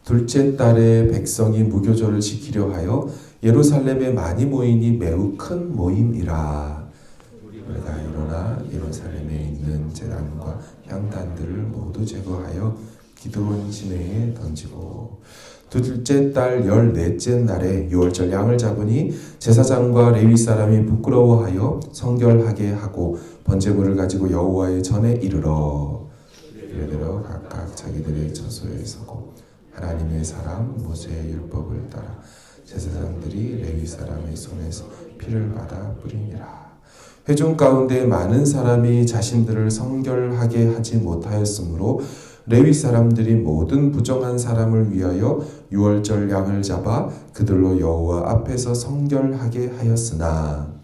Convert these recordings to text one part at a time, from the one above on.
둘째 달에 백성이 무교절을 지키려 하여 예루살렘에 많이 모이니 매우 큰 모임이라. 우리가 일어나 예루살렘에 있는 제단과 향단들을 모두 제거하여 기드론 시내에 던지고, 둘째 달 14째 날에 유월절 양을 잡으니 제사장과 레위 사람이 부끄러워하여 성결하게 하고 번제물을 가지고 여호와의 전에 이르러 이르러 각각 자기들의 처소에 서고 하나님의 사람 모세의 율법을 따라 제사장들이 레위 사람의 손에서 피를 받아 뿌리니라. 회중 가운데 많은 사람이 자신들을 성결하게 하지 못하였으므로 레위 사람들이 모든 부정한 사람을 위하여 유월절 양을 잡아 그들로 여호와 앞에서 성결하게 하였으나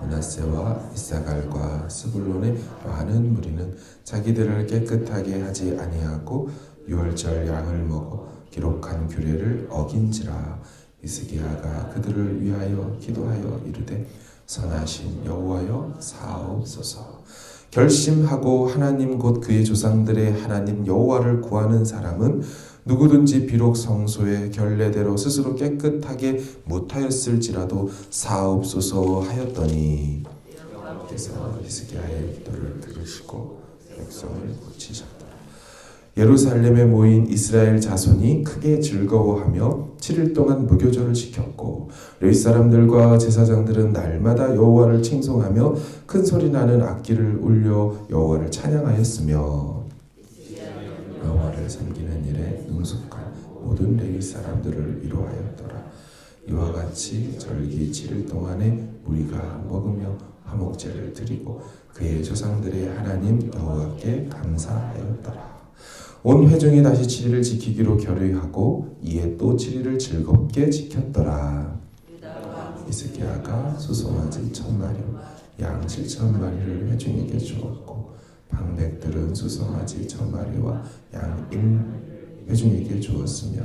므낫세와 이사갈과 스불론의 많은 무리는 자기들을 깨끗하게 하지 아니하고 유월절 양을 먹어 기록한 규례를 어긴지라. 히스기야가 그들을 위하여 기도하여 이르되 선하신 여호와여 사옵소서. 결심하고 하나님 곧 그의 조상들의 하나님 여호와를 구하는 사람은 누구든지 비록 성소의 결례대로 스스로 깨끗하게 못하였을지라도 사옵소서 하였더니 그래서 히스기야의 기도를 들으시고 백성을 고치셨더라. 예루살렘에 모인 이스라엘 자손이 크게 즐거워하며 7일 동안 무교절을 지켰고 레위 사람들과 제사장들은 날마다 여호와를 칭송하며 큰 소리 나는 악기를 울려 여호와를 찬양하였으며 여호와를 섬기는 일에 능숙한 모든 레위 사람들을 위로하였더라. 이와 같이 절기 7일 동안에 무리가 먹으며 화목제를 드리고 그의 조상들의 하나님 여호와께 감사하였더라. 온 회중이 다시 7일을 지키기로 결의하고 이에 또 7일을 즐겁게 지켰더라. 히스기야가 수송아지 1000마리와 양 7000마리를 회중에게 주었고 방백들은 수송아지 1000마리와 양 1회중에게 주었으며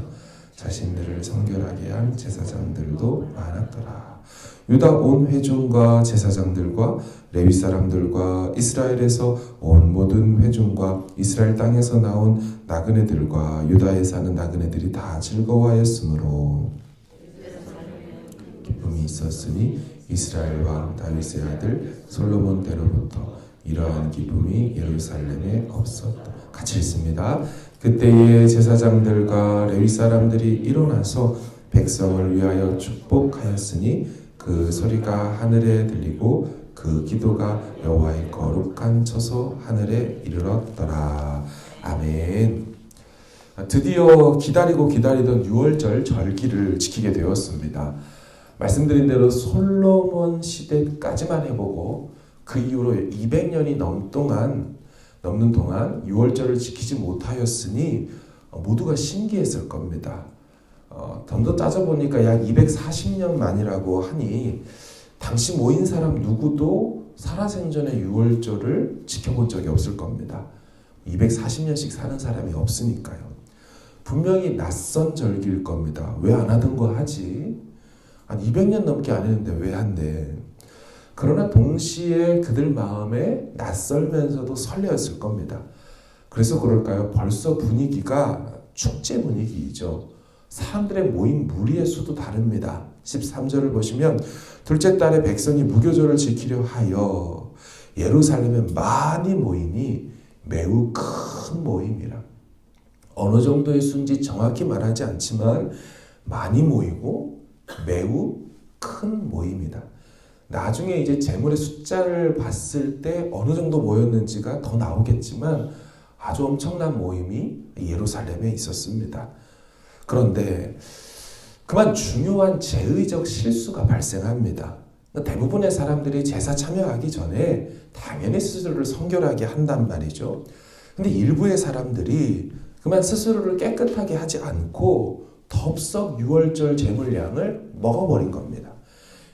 자신들을 성결하게 한 제사장들도 많았더라. 유다 온 회중과 제사장들과 레위 사람들과 이스라엘에서 온 모든 회중과 이스라엘 땅에서 나온 나그네들과 유다에 사는 나그네들이 다 즐거워하였으므로 기쁨이 있었으니 이스라엘 왕 다윗의 아들 솔로몬 때로부터 이러한 기쁨이 예루살렘에 없었다. 같이 읽습니다. 그때의 제사장들과 레위 사람들이 일어나서 백성을 위하여 축복하였으니 그 소리가 하늘에 들리고 그 기도가 여호와의 거룩한 처소 하늘에 이르렀더라. 아멘. 드디어 기다리고 기다리던 유월절 절기를 지키게 되었습니다. 말씀드린 대로 솔로몬 시대까지만 해보고 그 이후로 200년이 넘는 동안 유월절을 지키지 못하였으니 모두가 신기했을 겁니다. 좀 더 따져보니까 약 240년 만이라고 하니 당시 모인 사람 누구도 살아생전에 유월절을 지켜본 적이 없을 겁니다. 240년씩 사는 사람이 없으니까요. 분명히 낯선 절기일 겁니다. 왜 안 하던 거 하지? 한 200년 넘게 안 했는데 왜 한대? 그러나 동시에 그들 마음에 낯설면서도 설레었을 겁니다. 그래서 그럴까요? 벌써 분위기가 축제 분위기이죠. 사람들의 모인 무리의 수도 다릅니다. 13절을 보시면 둘째 달에 백성이 무교절을 지키려 하여 예루살렘에 많이 모이니 매우 큰 모임이라. 어느 정도의 수인지 정확히 말하지 않지만 많이 모이고 매우 큰 모임이다. 나중에 이제 제물의 숫자를 봤을 때 어느 정도 모였는지가 더 나오겠지만 아주 엄청난 모임이 예루살렘에 있었습니다. 그런데 그만 중요한 제의적 실수가 발생합니다. 대부분의 사람들이 제사 참여하기 전에 당연히 스스로를 성결하게 한단 말이죠. 근데 일부의 사람들이 그만 스스로를 깨끗하게 하지 않고 덥석 유월절 제물량을 먹어버린 겁니다.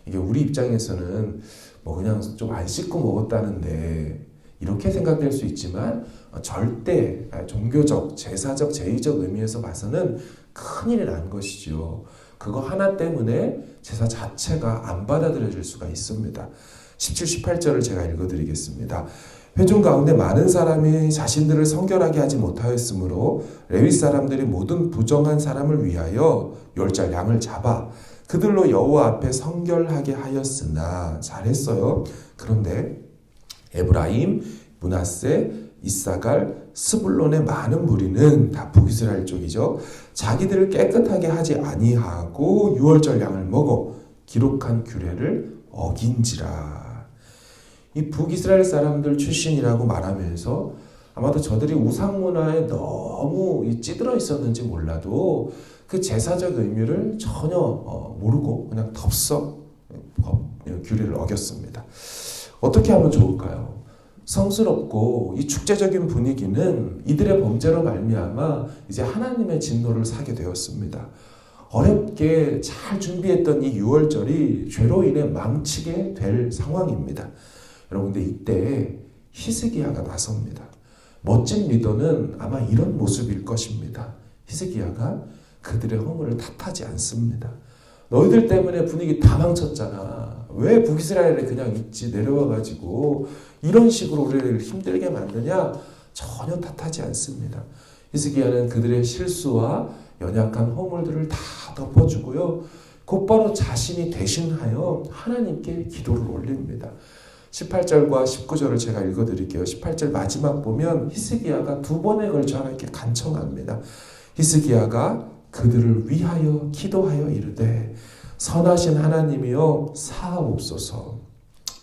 이게 우리 입장에서는 뭐 그냥 좀 안 씻고 먹었다는데 이렇게 생각될 수 있지만 절대 종교적, 제사적, 제의적 의미에서 봐서는 큰일이 난 것이죠. 그거 하나 때문에 제사 자체가 안 받아들여질 수가 있습니다. 17, 18절을 제가 읽어드리겠습니다. 회중 가운데 많은 사람이 자신들을 성결하게 하지 못하였으므로 레위 사람들이 모든 부정한 사람을 위하여 10짤 양을 잡아 그들로 여호와 앞에 성결하게 하였으나 잘했어요. 그런데 에브라임, 므낫세, 이사갈, 스불론의 많은 무리는 다 북이스라엘 쪽이죠. 자기들을 깨끗하게 하지 아니하고 유월절 양을 먹어 기록한 규례를 어긴지라. 이 북이스라엘 사람들 출신이라고 말하면서 아마도 저들이 우상 문화에 너무 찌들어 있었는지 몰라도 그 제사적 의미를 전혀 모르고 그냥 덥석 규례를 어겼습니다. 어떻게 하면 좋을까요? 성스럽고 이 축제적인 분위기는 이들의 범죄로 말미암아 이제 하나님의 진노를 사게 되었습니다. 어렵게 잘 준비했던 이 유월절이 죄로 인해 망치게 될 상황입니다. 여러분, 근데 이때 히스기야가 나섭니다. 멋진 리더는 아마 이런 모습일 것입니다. 히스기야가 그들의 허물을 탓하지 않습니다. 너희들 때문에 분위기 다 망쳤잖아. 왜 북이스라엘에 그냥 있지 내려와가지고 이런 식으로 우리를 힘들게 만드냐? 전혀 탓하지 않습니다. 히스기야는 그들의 실수와 연약한 허물들을 다 덮어주고요. 곧바로 자신이 대신하여 하나님께 기도를 올립니다. 18절과 19절을 제가 읽어드릴게요. 18절 마지막 보면 히스기야가 2번에 걸쳐 하나님께 간청합니다. 히스기야가 그들을 위하여 기도하여 이르되 선하신 하나님이여 사하옵소서.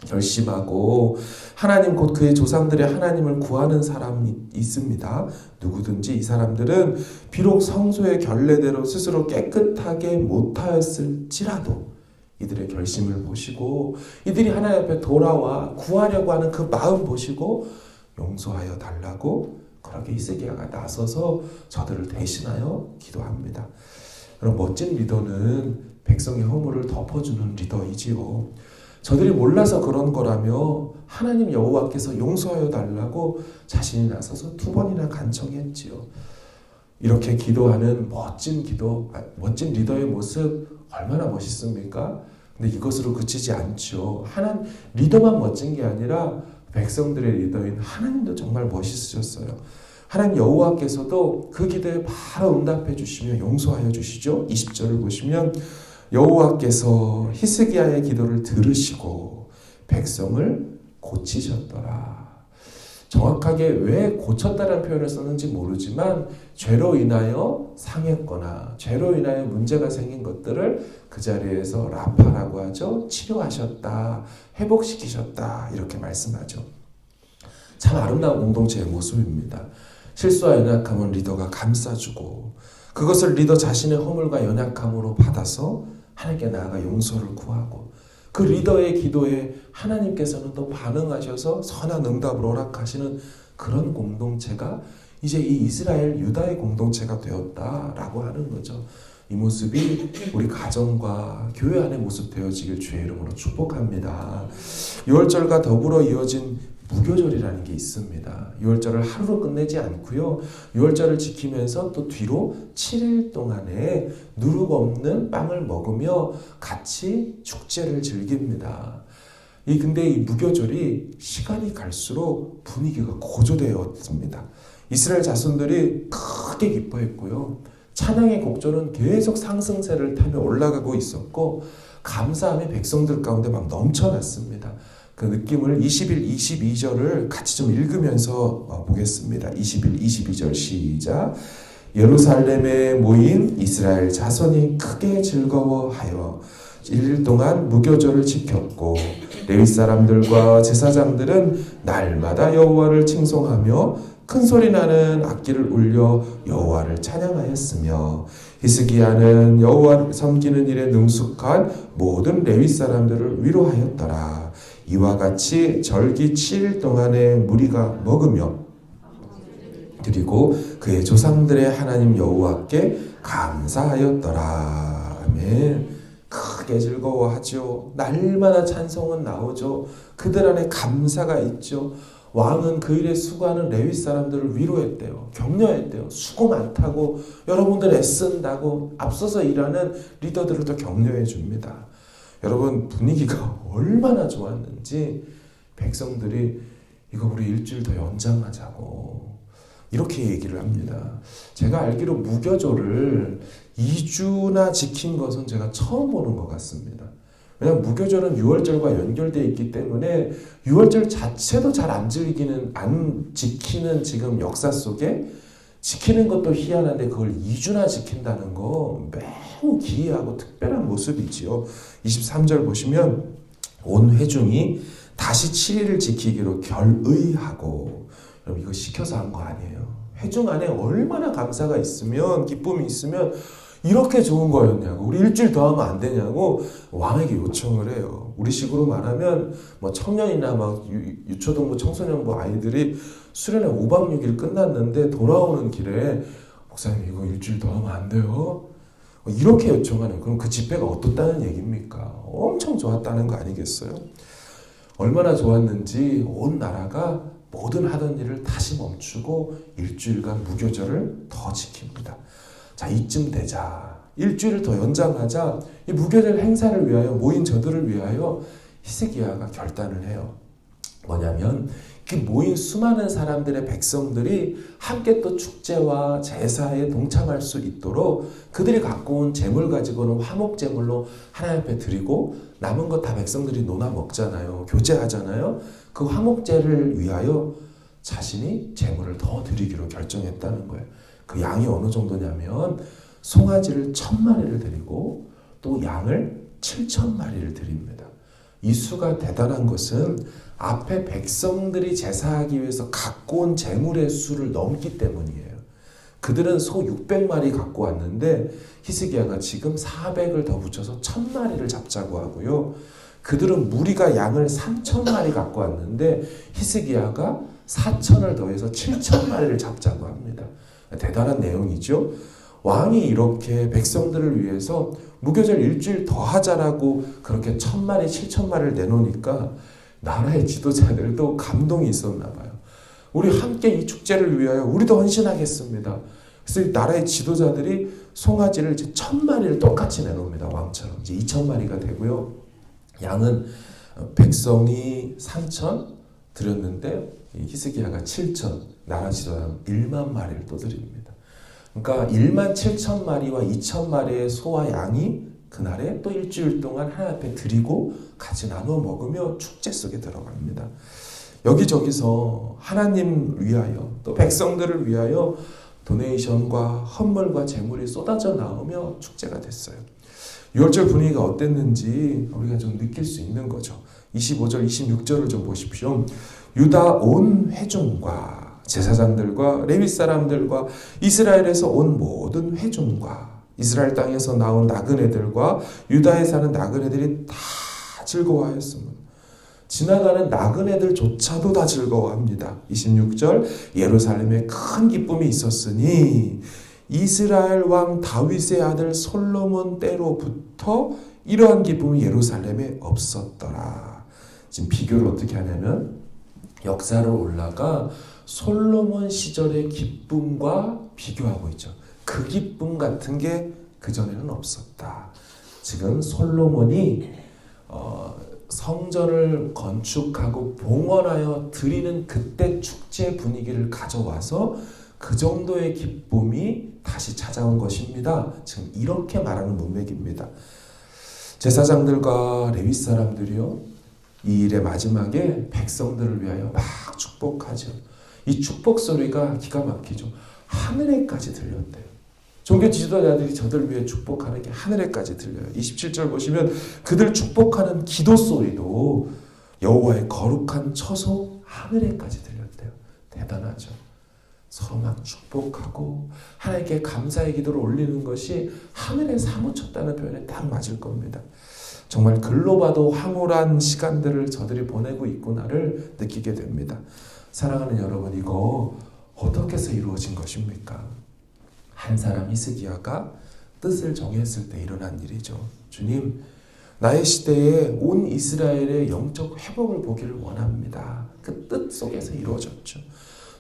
결심하고 하나님 곧 그의 조상들의 하나님을 구하는 사람이 있습니다. 누구든지 이 사람들은 비록 성소의 결례대로 스스로 깨끗하게 못하였을지라도 이들의 결심을 보시고 이들이 하나님 앞에 돌아와 구하려고 하는 그 마음 보시고 용서하여 달라고 그렇게 히스기야가 나서서 저들을 대신하여 기도합니다. 그럼 멋진 리더는 백성의 허물을 덮어주는 리더이지요. 저들이 몰라서 그런 거라며 하나님 여호와께서 용서하여 달라고 자신이 나서서 2번이나 간청했지요. 이렇게 기도하는 멋진 리더의 모습 얼마나 멋있습니까? 근데 이것으로 그치지 않죠. 리더만 멋진 게 아니라 백성들의 리더인 하나님도 정말 멋있으셨어요. 하나님 여호와께서도 그 기도에 바로 응답해 주시며 용서하여 주시죠. 20절을 보시면 여호와께서 히스기야의 기도를 들으시고 백성을 고치셨더라. 정확하게 왜 고쳤다는 표현을 썼는지 모르지만 죄로 인하여 상했거나 죄로 인하여 문제가 생긴 것들을 그 자리에서 라파라고 하죠. 치료하셨다, 회복시키셨다 이렇게 말씀하죠. 참 아름다운 공동체의 모습입니다. 실수와 연약함은 리더가 감싸주고 그것을 리더 자신의 허물과 연약함으로 받아서 하나님께 나아가 용서를 구하고 그 리더의 기도에 하나님께서는 또 반응하셔서 선한 응답을 허락하시는 그런 공동체가 이제 이 이스라엘 유다의 공동체가 되었다라고 하는 거죠. 이 모습이 우리 가정과 교회 안의 모습 되어지길 주의 이름으로 축복합니다. 유월절과 더불어 이어진 무교절이라는 게 있습니다. 유월절을 하루로 끝내지 않고요. 유월절을 지키면서 또 뒤로 7일 동안에 누룩 없는 빵을 먹으며 같이 축제를 즐깁니다. 근데 이 무교절이 시간이 갈수록 분위기가 고조되었습니다. 이스라엘 자손들이 크게 기뻐했고요. 찬양의 곡절은 계속 상승세를 타며 올라가고 있었고 감사함이 백성들 가운데 막 넘쳐났습니다. 그 느낌을 21, 22절을 같이 좀 읽으면서 보겠습니다. 21, 22절 시작. 예루살렘에 모인 이스라엘 자손이 크게 즐거워하여 1일 동안 무교절을 지켰고 레위 사람들과 제사장들은 날마다 여호와를 칭송하며 큰 소리 나는 악기를 울려 여호와를 찬양하였으며 히스기야는 여호와를 섬기는 일에 능숙한 모든 레위 사람들을 위로하였더라. 이와 같이 절기 7일 동안에 무리가 먹으며 그리고 그의 조상들의 하나님 여호와께 감사하였더라. 아멘. 크게 즐거워하죠. 날마다 찬송은 나오죠. 그들 안에 감사가 있죠. 왕은 그 일에 수고하는 레위 사람들을 위로했대요. 격려했대요. 수고 많다고, 여러분들 애쓴다고 앞서서 일하는 리더들을 또 격려해 줍니다. 여러분 분위기가 얼마나 좋았는지 백성들이 이거 우리 일주일 더 연장하자고 이렇게 얘기를 합니다. 제가 알기로 무교절을 2주나 지킨 것은 제가 처음 보는 것 같습니다. 왜냐하면 무교절은 유월절과 연결되어 있기 때문에 유월절 자체도 잘 안 지키는 지금 역사 속에 지키는 것도 희한한데 그걸 2주나 지킨다는 거 매우 기이하고 특별한 모습이지요. 23절 보시면 온 회중이 다시 7일을 지키기로 결의하고, 그럼 이거 시켜서 한 거 아니에요. 회중 안에 얼마나 감사가 있으면 기쁨이 있으면 이렇게 좋은 거였냐고, 우리 일주일 더 하면 안 되냐고 왕에게 요청을 해요. 우리식으로 말하면 뭐 청년이나 막 유초동부 청소년부 아이들이 수련회 5박 6일 끝났는데 돌아오는 길에 목사님 이거 일주일 더 하면 안 돼요? 이렇게 요청하는, 그럼 그 집회가 어떻다는 얘기입니까? 엄청 좋았다는 거 아니겠어요? 얼마나 좋았는지 온 나라가 모든 하던 일을 다시 멈추고 일주일간 무교절을 더 지킵니다. 자, 이쯤 되자, 일주일을 더 연장하자, 이 무교절 행사를 위하여 모인 저들을 위하여 히스기야가 결단을 해요. 뭐냐면 그 모인 수많은 사람들의 백성들이 함께 또 축제와 제사에 동참할 수 있도록 그들이 갖고 온 재물 가지고는 화목 제물로 하나님 앞에 드리고 남은 거 다 백성들이 나눠 먹잖아요. 교제하잖아요. 그 화목제를 위하여 자신이 제물을 더 드리기로 결정했다는 거예요. 그 양이 어느 정도냐면 송아지를 1000마리를 드리고 또 양을 7000마리를 드립니다. 이 수가 대단한 것은 앞에 백성들이 제사하기 위해서 갖고 온 제물의 수를 넘기 때문이에요. 그들은 소 600마리 갖고 왔는데 히스기야가 지금 400을 더 붙여서 1000마리를 잡자고 하고요. 그들은 무리가 양을 3000마리 갖고 왔는데 히스기야가 4000을 더해서 7000마리를 잡자고 합니다. 대단한 내용이죠. 왕이 이렇게 백성들을 위해서 무교절 일주일 더 하자라고 그렇게 1000마리, 7000마리를 내놓으니까 나라의 지도자들도 감동이 있었나 봐요. 우리 함께 이 축제를 위하여 우리도 헌신하겠습니다. 그래서 나라의 지도자들이 송아지를 이제 1000마리를 똑같이 내놓습니다. 왕처럼. 이제 2000마리가 되고요. 양은 백성이 3000 드렸는데 히스기야가 7000, 나라 지도자는 1만 마리를 또 드립니다. 그러니까 1만 7000마리와 2000마리의 소와 양이 그날에 또 일주일 동안 하나님 앞에 드리고 같이 나눠 먹으며 축제 속에 들어갑니다. 여기저기서 하나님 위하여 또 백성들을 위하여 도네이션과 헌물과 재물이 쏟아져 나오며 축제가 됐어요. 6월절 분위기가 어땠는지 우리가 좀 느낄 수 있는 거죠. 25절, 26절을 좀 보십시오. 유다 온 회중과 제사장들과 레위 사람들과 이스라엘에서 온 모든 회중과 이스라엘 땅에서 나온 나그네들과 유다에 사는 나그네들이 다 즐거워하였습니다. 지나가는 나그네들조차도 다 즐거워합니다. 26절 예루살렘에 큰 기쁨이 있었으니 이스라엘 왕 다윗의 아들 솔로몬 때로부터 이러한 기쁨이 예루살렘에 없었더라. 지금 비교를 어떻게 하냐면 역사를 올라가 솔로몬 시절의 기쁨과 비교하고 있죠. 그 기쁨 같은 게 그전에는 없었다. 지금 솔로몬이 성전을 건축하고 봉헌하여 드리는 그때 축제 분위기를 가져와서 그 정도의 기쁨이 다시 찾아온 것입니다. 지금 이렇게 말하는 문맥입니다. 제사장들과 레위 사람들이요, 이 일의 마지막에 백성들을 위하여 막 축복하죠. 이 축복 소리가 기가 막히죠. 하늘에까지 들렸대요. 종교 지도자들이 저들 위해 축복하는 게 하늘에까지 들려요. 27절 보시면 그들 축복하는 기도 소리도 여호와의 거룩한 처소 하늘에까지 들렸대요. 대단하죠. 서로 막 축복하고 하나님께 감사의 기도를 올리는 것이 하늘에 사무쳤다는 표현에 딱 맞을 겁니다. 정말 글로 봐도 황홀한 시간들을 저들이 보내고 있구나를 느끼게 됩니다. 사랑하는 여러분, 이거 어떻게 해서 이루어진 것입니까? 한 사람 히스기야가 뜻을 정했을 때 일어난 일이죠. 주님, 나의 시대에 온 이스라엘의 영적 회복을 보기를 원합니다. 그 뜻 속에서 이루어졌죠.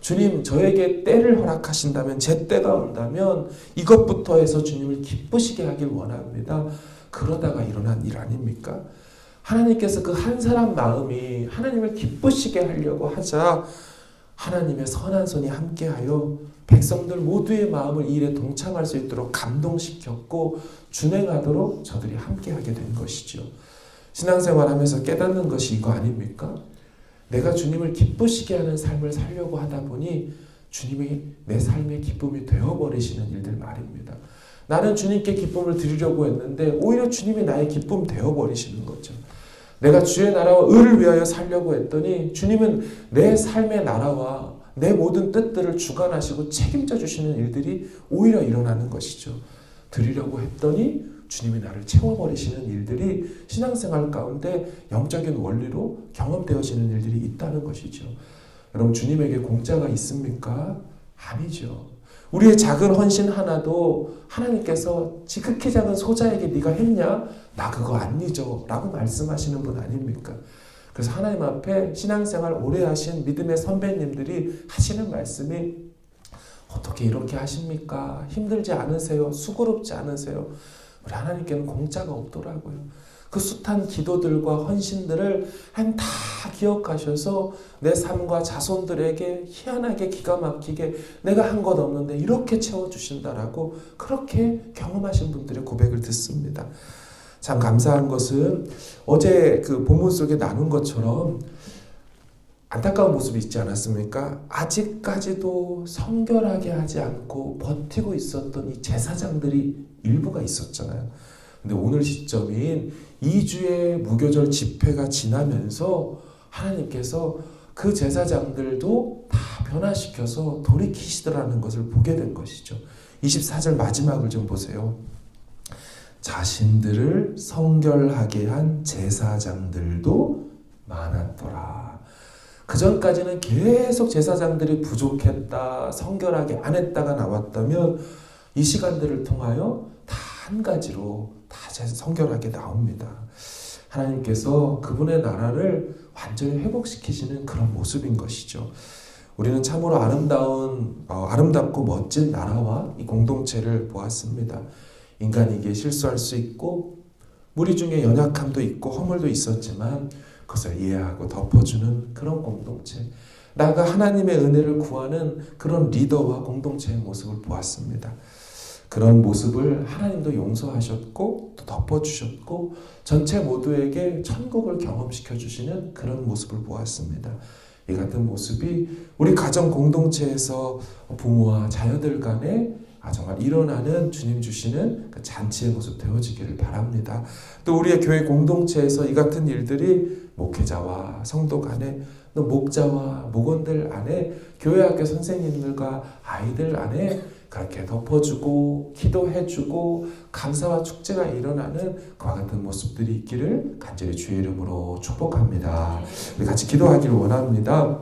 주님, 저에게 때를 허락하신다면, 제 때가 온다면 이것부터 해서 주님을 기쁘시게 하길 원합니다. 그러다가 일어난 일 아닙니까? 하나님께서 그 한 사람 마음이 하나님을 기쁘시게 하려고 하자 하나님의 선한 손이 함께하여 백성들 모두의 마음을 이 일에 동참할 수 있도록 감동시켰고 준행하도록 저들이 함께하게 된 것이죠. 신앙생활하면서 깨닫는 것이 이거 아닙니까? 내가 주님을 기쁘시게 하는 삶을 살려고 하다 보니 주님이 내 삶의 기쁨이 되어버리시는 일들 말입니다. 나는 주님께 기쁨을 드리려고 했는데 오히려 주님이 나의 기쁨 되어버리시는 거죠. 내가 주의 나라와 의를 위하여 살려고 했더니 주님은 내 삶의 나라와 내 모든 뜻들을 주관하시고 책임져 주시는 일들이 오히려 일어나는 것이죠. 드리려고 했더니 주님이 나를 채워버리시는 일들이 신앙생활 가운데 영적인 원리로 경험되어지는 일들이 있다는 것이죠. 여러분, 주님에게 공짜가 있습니까? 아니죠. 우리의 작은 헌신 하나도 하나님께서 지극히 작은 소자에게 네가 했냐? 나 그거 안 잊어 라고 말씀하시는 분 아닙니까? 그래서 하나님 앞에 신앙생활 오래 하신 믿음의 선배님들이 하시는 말씀이 어떻게 이렇게 하십니까? 힘들지 않으세요? 수고롭지 않으세요? 우리 하나님께는 공짜가 없더라고요. 그 숱한 기도들과 헌신들을 하나님 다 기억하셔서 내 삶과 자손들에게 희한하게 기가 막히게 내가 한 것 없는데 이렇게 채워주신다라고 그렇게 경험하신 분들의 고백을 듣습니다. 참 감사한 것은 어제 그 본문 속에 나눈 것처럼 안타까운 모습이 있지 않았습니까? 아직까지도 성결하게 하지 않고 버티고 있었던 이 제사장들이 일부가 있었잖아요. 근데 오늘 시점인 2주의 무교절 집회가 지나면서 하나님께서 그 제사장들도 다 변화시켜서 돌이키시더라는 것을 보게 된 것이죠. 24절 마지막을 좀 보세요. 자신들을 성결하게 한 제사장들도 많았더라. 그 전까지는 계속 제사장들이 부족했다, 성결하게 안 했다가 나왔다면 이 시간들을 통하여 다 한 가지로 다 성결하게 나옵니다. 하나님께서 그분의 나라를 완전히 회복시키시는 그런 모습인 것이죠. 우리는 참으로 아름답고 멋진 나라와 이 공동체를 보았습니다. 인간이기에 실수할 수 있고 무리 중에 연약함도 있고 허물도 있었지만 그것을 이해하고 덮어주는 그런 공동체, 나가 하나님의 은혜를 구하는 그런 리더와 공동체의 모습을 보았습니다. 그런 모습을 하나님도 용서하셨고 또 덮어주셨고 전체 모두에게 천국을 경험시켜 주시는 그런 모습을 보았습니다. 이 같은 모습이 우리 가정 공동체에서 부모와 자녀들 간에 정말 일어나는 주님 주시는 그 잔치의 모습 되어지기를 바랍니다. 또 우리의 교회 공동체에서 이 같은 일들이 목회자와 성도 간에 또 목자와 목원들 안에 교회학교 선생님들과 아이들 안에 그렇게 덮어주고 기도해주고 감사와 축제가 일어나는 그와 같은 모습들이 있기를 간절히 주의 이름으로 축복합니다. 우리 같이 기도하기를 원합니다.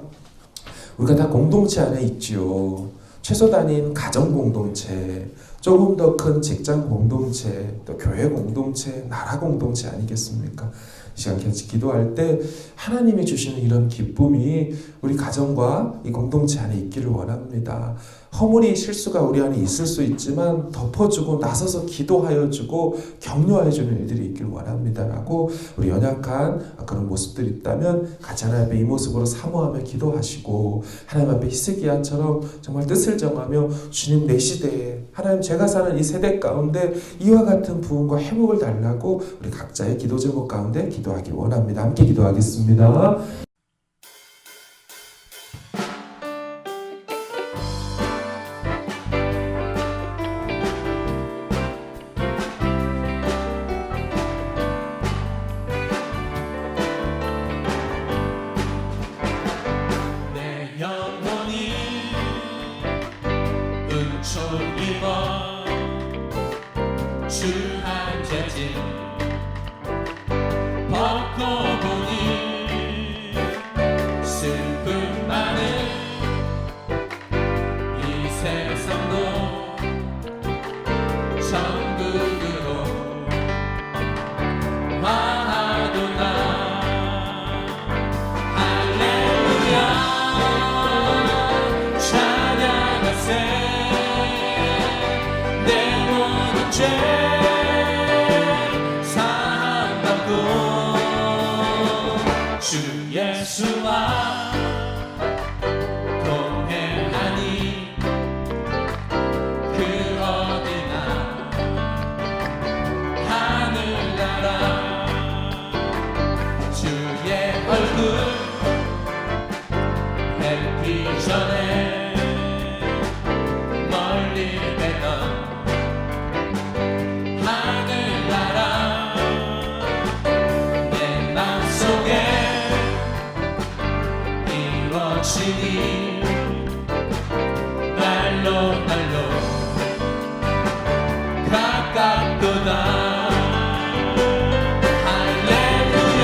우리가 다 공동체 안에 있지요. 최소 단위인 가정 공동체, 조금 더 큰 직장 공동체, 또 교회 공동체, 나라 공동체 아니겠습니까? 이 시간 같이 기도할 때 하나님이 주시는 이런 기쁨이 우리 가정과 이 공동체 안에 있기를 원합니다. 허물이 실수가 우리 안에 있을 수 있지만 덮어주고 나서서 기도하여주고 격려해주는 일들이 있기를 원합니다라고 우리 연약한 그런 모습들이 있다면 같이 하나님 앞에 이 모습으로 사모하며 기도하시고 하나님 앞에 히스기야처럼 정말 뜻을 정하며 주님 내 시대에 하나님 제가 사는 이 세대 가운데 이와 같은 부흥과 회복을 달라고 우리 각자의 기도 제목 가운데 기도하기 원합니다. 함께 기도하겠습니다. 예수와 동행하니 그 어디나 하늘나라 주의 얼굴 뵙기 전에 멀리 뵈던 하늘나라 내 맘속에 이루어지니 날로 날로 가깝도다. 할렐루야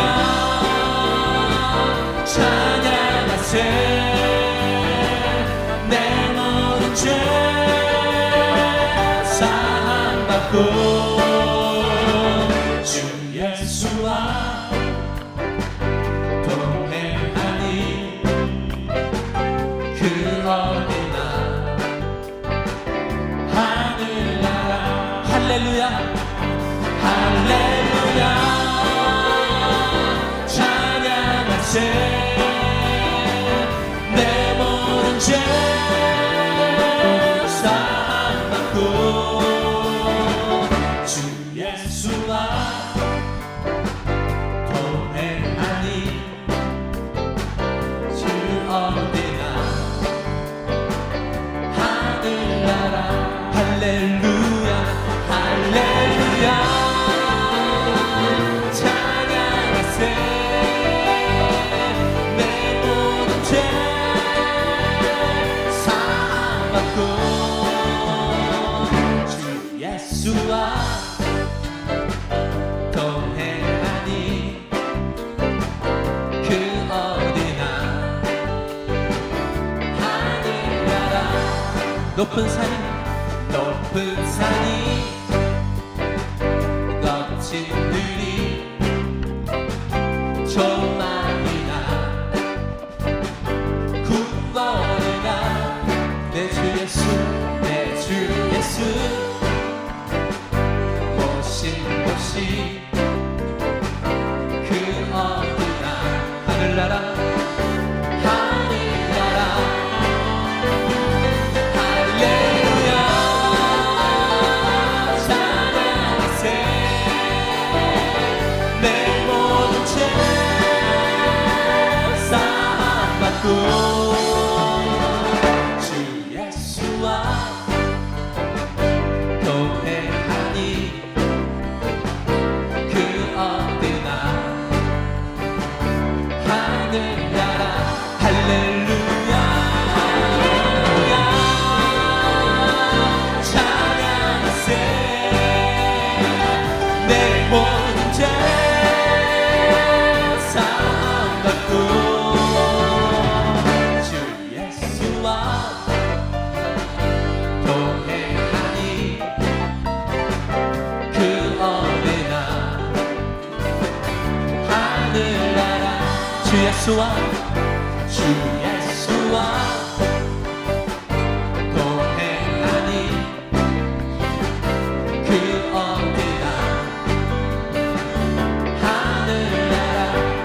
찬양하세 내 모든 죄 사함받고 주 예수와 동행하니 그 어디나 하늘나라. 할렐루야 할렐루야 찬양하세 내 모든 죄 사함받고 주 예수와 동행하니 주 어디나 하늘나라. 할렐루야 할렐루야 찬양하세 내 모든 죄 사함받고 주 예수와 동행하니 그 어디나 하늘나라. 높은 산이 거친 들이 조망이나 궁궐이나 내 주 예수 모신 곳이 그 어디나 하늘나라 할렐루야 찬양하세 내 모든 죄 사함받고 주 예수와 동행하니 그 어디나 하늘나라. 할렐루야 찬양하세 내 모든 죄 사함받고 주 예수와 동행하니 그 어디나 하늘나라. 주 예수와 동행하니 그 어디나 하늘나라.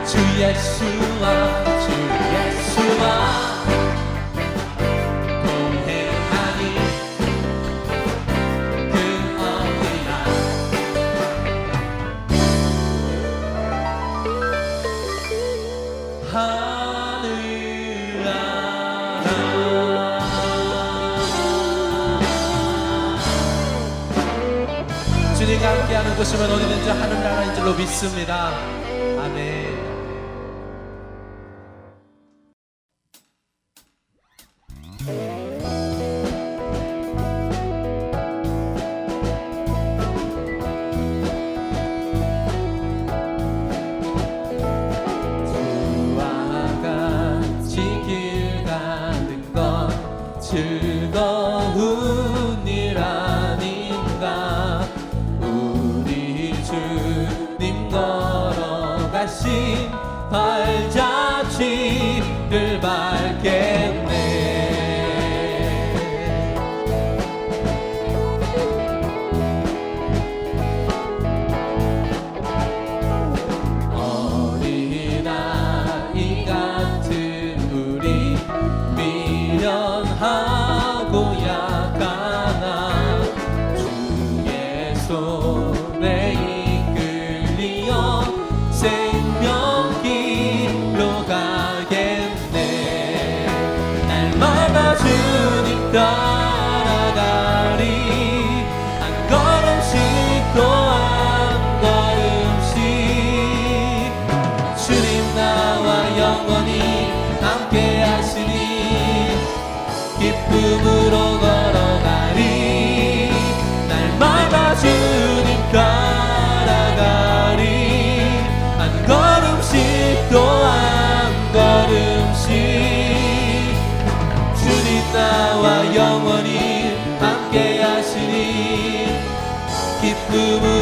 주 예수와 동행하니 그 어디나. 주님과 함께하는 곳이면 어디든지 하늘나라인 줄로 믿습니다. 아멘. 주와 같이 길 가는 건 즐거운 일 아닌가. 우리 주님 걸어가신 발자취를 밟겠네. 어린아이가 날마다 주님 따라가리 한 걸음씩 또 한 걸음씩 주님 나와 영원히 함께 하시니 기쁨으로 걸어가리 날마다 주님 따라가리 한 걸음씩 또 한 걸음씩 주님 나와 영원히 함께 하시니 기쁨으로